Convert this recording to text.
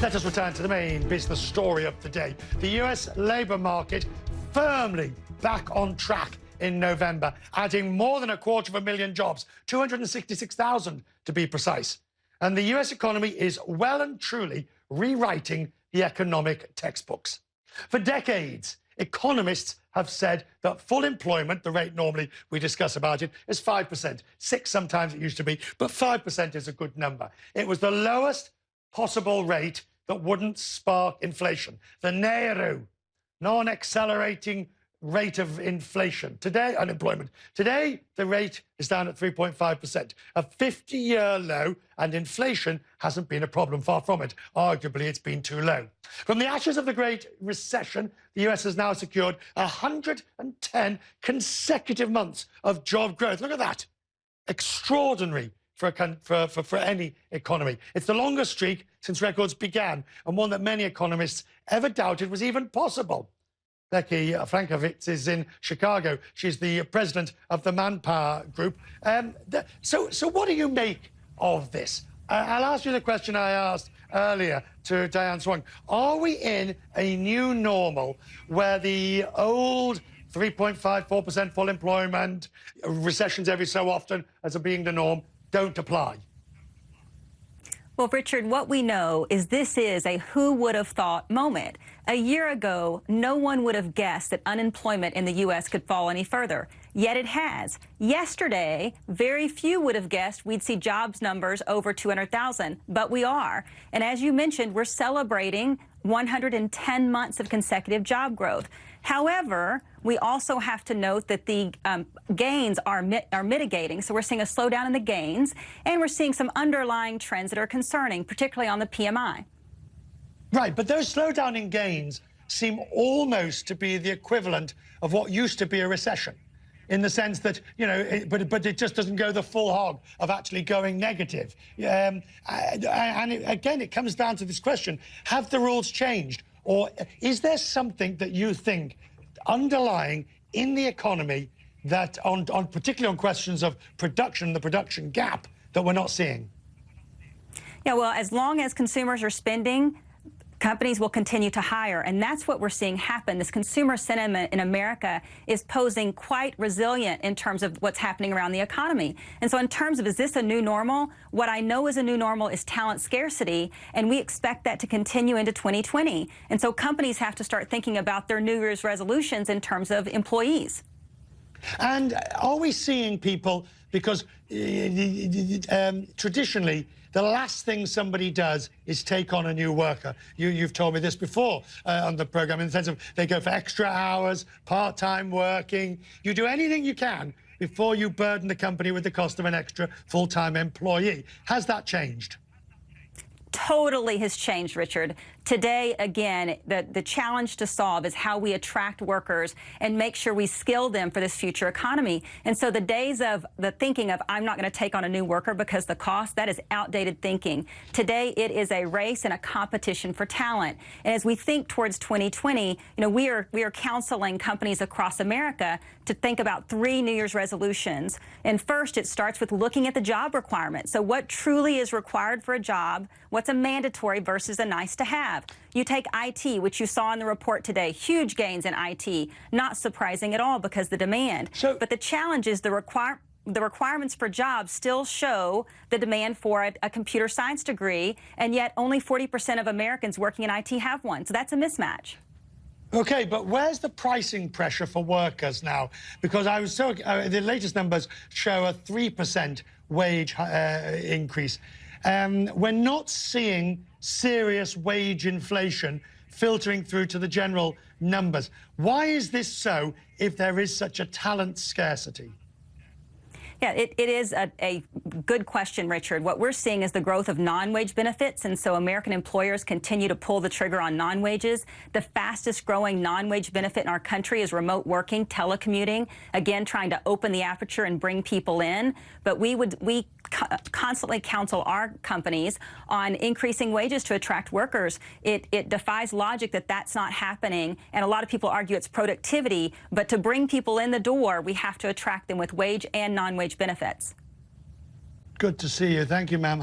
Let us return to the main business story of the day. The US labour market firmly back on track in November, adding more than 250,000 jobs, 266,000 to be precise. And the US economy is well and truly rewriting the economic textbooks. For decades, economists have said that full employment, the rate normally we discuss about it, is 5%. 6 sometimes it used to be, but 5% is a good number. It was the lowest possible rate that wouldn't spark inflation. The NAIRU, non-accelerating rate of inflation. Today, unemployment. Today, the rate is down at 3.5%, a 50-year low, and inflation hasn't been a problem, far from it. Arguably, it's been too low. From the ashes of the Great Recession, the US has now secured 110 consecutive months of job growth. Look at that. Extraordinary for any economy. It's the longest streak since records began, and one that many economists ever doubted was even possible. Becky Frankiewicz is in Chicago. She's the president of the ManpowerGroup. So what do you make of this? I'll ask you the question I asked earlier to Diane Swung. Are we in a new normal where the old 3.5, 4% full employment, recessions every so often as being the norm, don't apply? Well, Richard, what we know is this is a who would have thought moment. A year ago, no one would have guessed that unemployment in the U.S. could fall any further. Yet it has. Yesterday, very few would have guessed we'd see jobs numbers over 200,000, but we are. And as you mentioned, we're celebrating 110 months of consecutive job growth. However, we also have to note that the gains are mitigating. So we're seeing a slowdown in the gains, and we're seeing some underlying trends that are concerning, particularly on the PMI. Right, but those slowdown in gains seem almost to be the equivalent of what used to be a recession, in the sense that, you know, but it just doesn't go the full hog of actually going negative. And again, it comes down to this question: have the rules changed, or is there something that you think underlying in the economy that, particularly on questions of production, the production gap, that we're not seeing? Yeah, well, as long as consumers are spending, companies will continue to hire, and that's what we're seeing happen. This consumer sentiment in America is posing quite resilient in terms of what's happening around the economy. And so in terms of, is this a new normal? What I know is a new normal is talent scarcity, and we expect that to continue into 2020. And so companies have to start thinking about their New Year's resolutions in terms of employees. And are we seeing people, because traditionally, the last thing somebody does is take on a new worker. You've told me this before on the program, in the sense of they go for extra hours, part-time working. You do anything you can before you burden the company with the cost of an extra full-time employee. Has that changed? Totally has changed, Richard. Today, again, the challenge to solve is how we attract workers and make sure we skill them for this future economy. And so the days of the thinking of, I'm not going to take on a new worker because the cost, that is outdated thinking. Today, it is a race and a competition for talent. And as we think towards 2020, you know, we are counseling companies across America to think about 3 New Year's resolutions. And first, it starts with looking at the job requirement. So what truly is required for a job? What's a mandatory versus a nice to have? You take IT, which you saw in the report today, huge gains in IT, not surprising at all because the demand. But the challenge is the requirements for jobs still show the demand for a computer science degree, and yet only 40% of Americans working in IT have one. So that's a mismatch. Okay, but where's the pricing pressure for workers now? Because I was the latest numbers show a 3% wage increase. We're not seeing serious wage inflation filtering through to the general numbers. Why is this so if there is such a talent scarcity? Yeah, it is a good question, Richard. What we're seeing is the growth of non-wage benefits, and so American employers continue to pull the trigger on non-wages. The fastest growing non-wage benefit in our country is remote working, telecommuting, again, trying to open the aperture and bring people in. But we constantly counsel our companies on increasing wages to attract workers. It defies logic that that's not happening, and a lot of people argue it's productivity, but to bring people in the door, we have to attract them with wage and non-wage benefits. Good to see you. Thank you, ma'am.